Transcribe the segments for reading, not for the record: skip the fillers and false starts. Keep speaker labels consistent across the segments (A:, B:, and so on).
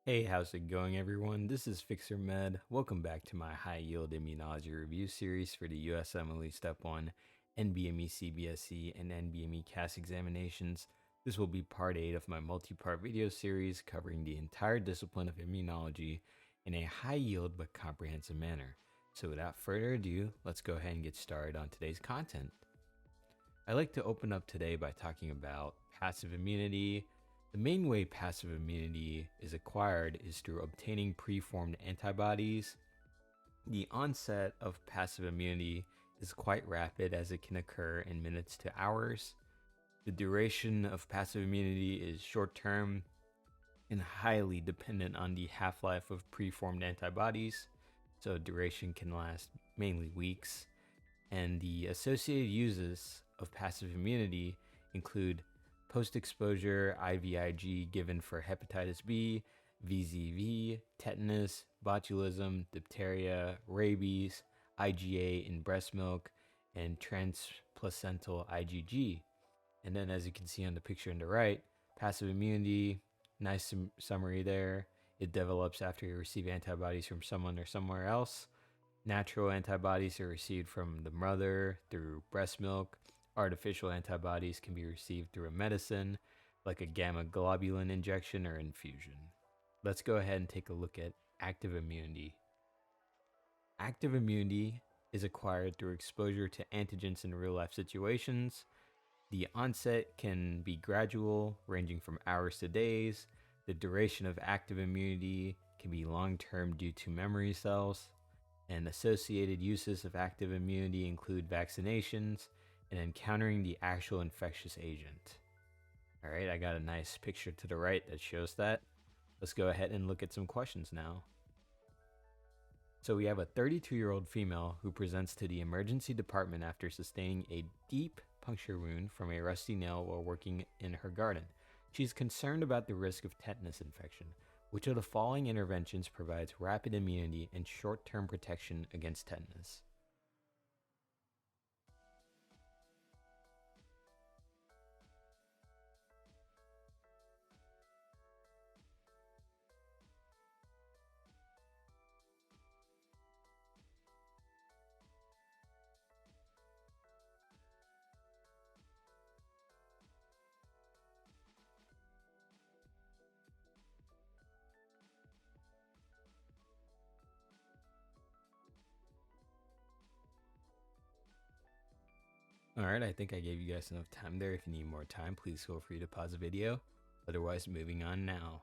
A: Hey, how's it going, everyone? This is FixerMed. Welcome back to my high yield immunology review series for the USMLE Step 1, NBME CBSE, and NBME CAS examinations. This will be part 8 of my multi-part video series covering the entire discipline of immunology in a high yield but comprehensive manner. So without further ado, let's go ahead and get started on today's content. I'd like to open up today by talking about passive immunity. The main way passive immunity is acquired is through obtaining preformed antibodies. The onset of passive immunity is quite rapid as it can occur in minutes to hours. The duration of passive immunity is short term and highly dependent on the half-life of preformed antibodies, so duration can last mainly weeks. And the associated uses of passive immunity include post-exposure IVIG given for hepatitis B, VZV, tetanus, botulism, diphtheria, rabies, IgA in breast milk, and transplacental IgG. And then as you can see on the picture on the right, passive immunity, nice summary there. It develops after you receive antibodies from someone or somewhere else. Natural antibodies are received from the mother through breast milk. Artificial antibodies can be received through a medicine, like a gamma globulin injection or infusion. Let's go ahead and take a look at active immunity. Active immunity is acquired through exposure to antigens in real-life situations. The onset can be gradual, ranging from hours to days. The duration of active immunity can be long-term due to memory cells. And associated uses of active immunity include vaccinations and encountering the actual infectious agent. All right, I got a nice picture to the right that shows that. Let's go ahead and look at some questions now. So we have a 32-year-old female who presents to the emergency department after sustaining a deep puncture wound from a rusty nail while working in her garden. She's concerned about the risk of tetanus infection. Which of the following interventions provides rapid immunity and short-term protection against tetanus? Alright, I think I gave you guys enough time there. If you need more time, please feel free to pause the video. Otherwise, moving on now.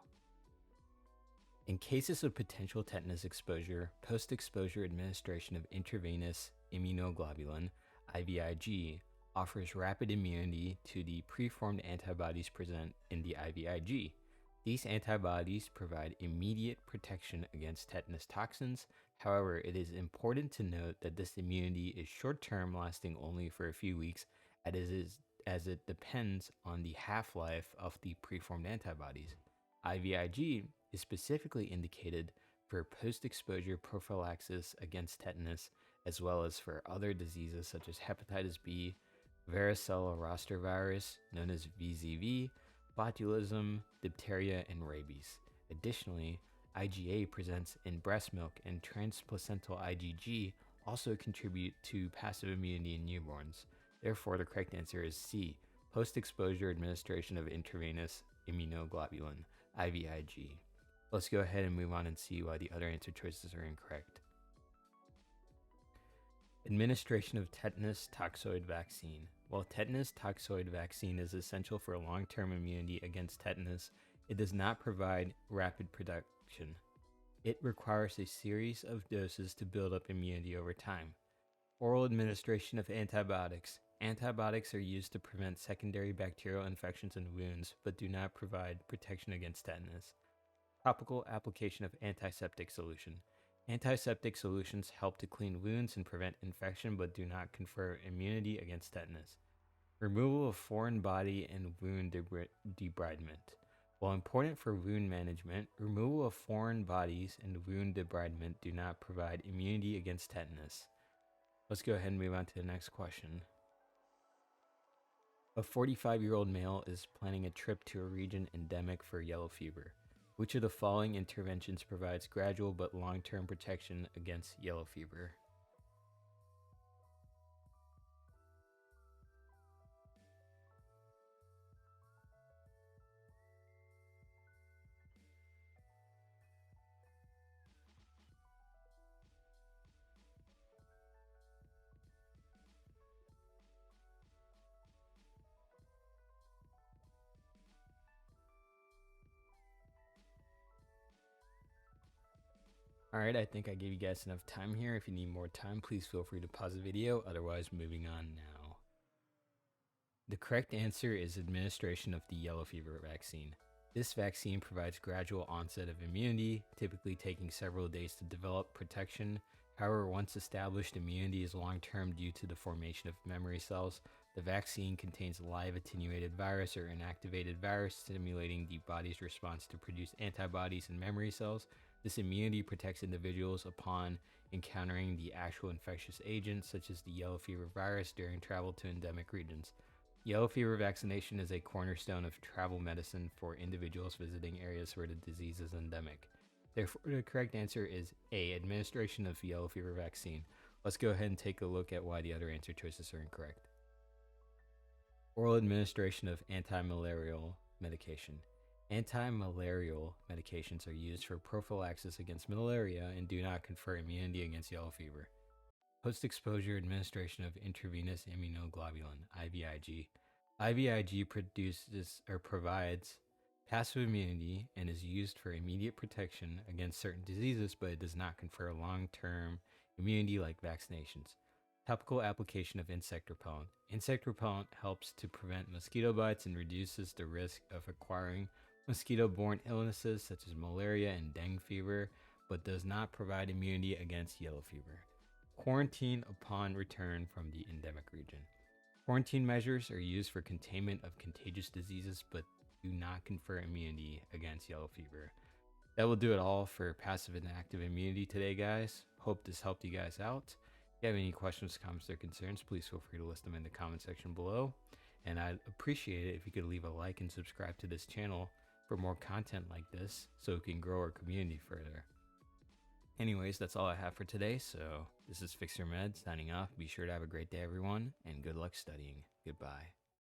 A: In cases of potential tetanus exposure, post-exposure administration of intravenous immunoglobulin, IVIG, offers rapid immunity to the preformed antibodies present in the IVIG. These antibodies provide immediate protection against tetanus toxins. However, it is important to note that this immunity is short-term, lasting only for a few weeks, as it depends on the half-life of the preformed antibodies. IVIG is specifically indicated for post-exposure prophylaxis against tetanus, as well as for other diseases such as hepatitis B, varicella zoster virus, known as VZV, botulism, diphtheria, and rabies. Additionally, IgA presents in breast milk and transplacental IgG also contribute to passive immunity in newborns. Therefore, the correct answer is C, post-exposure administration of intravenous immunoglobulin, IVIG. Let's go ahead and move on and see why the other answer choices are incorrect. Administration of tetanus toxoid vaccine. While tetanus toxoid vaccine is essential for long-term immunity against tetanus, it does not provide rapid protection. It requires a series of doses to build up immunity over time. Oral administration of antibiotics. Antibiotics are used to prevent secondary bacterial infections and wounds, but do not provide protection against tetanus. Topical application of antiseptic solution. Antiseptic solutions help to clean wounds and prevent infection, but do not confer immunity against tetanus. Removal of foreign body and wound debridement. While important for wound management, removal of foreign bodies and wound debridement do not provide immunity against tetanus. Let's go ahead and move on to the next question. A 45-year-old male is planning a trip to a region endemic for yellow fever. Which of the following interventions provides gradual but long-term protection against yellow fever? Alright, I think I gave you guys enough time here. If you need more time, please feel free to pause the video. Otherwise, moving on now. The correct answer is administration of the yellow fever vaccine. This vaccine provides gradual onset of immunity, typically taking several days to develop protection. However, once established, immunity is long-term due to the formation of memory cells. The vaccine contains live attenuated virus or inactivated virus, stimulating the body's response to produce antibodies and memory cells. This immunity protects individuals upon encountering the actual infectious agent, such as the yellow fever virus, during travel to endemic regions. Yellow fever vaccination is a cornerstone of travel medicine for individuals visiting areas where the disease is endemic. Therefore, the correct answer is A, administration of yellow fever vaccine. Let's go ahead and take a look at why the other answer choices are incorrect. Oral administration of anti-malarial medication. Anti-malarial medications are used for prophylaxis against malaria and do not confer immunity against yellow fever. Post-exposure administration of intravenous immunoglobulin, IVIG. IVIG produces or provides passive immunity and is used for immediate protection against certain diseases, but it does not confer long-term immunity like vaccinations. Topical application of insect repellent. Insect repellent helps to prevent mosquito bites and reduces the risk of acquiring mosquito-borne illnesses such as malaria and dengue fever, but does not provide immunity against yellow fever. Quarantine upon return from the endemic region. Quarantine measures are used for containment of contagious diseases but do not confer immunity against yellow fever. That will do it all for passive and active immunity today, guys. Hope this helped you guys out. If you have any questions, comments, or concerns, please feel free to list them in the comment section below. And I'd appreciate it if you could leave a like and subscribe to this channel for more content like this so we can grow our community further. Anyways, that's all I have for today, so this is FixerMed signing off. Be sure to have a great day, everyone, and good luck studying. Goodbye.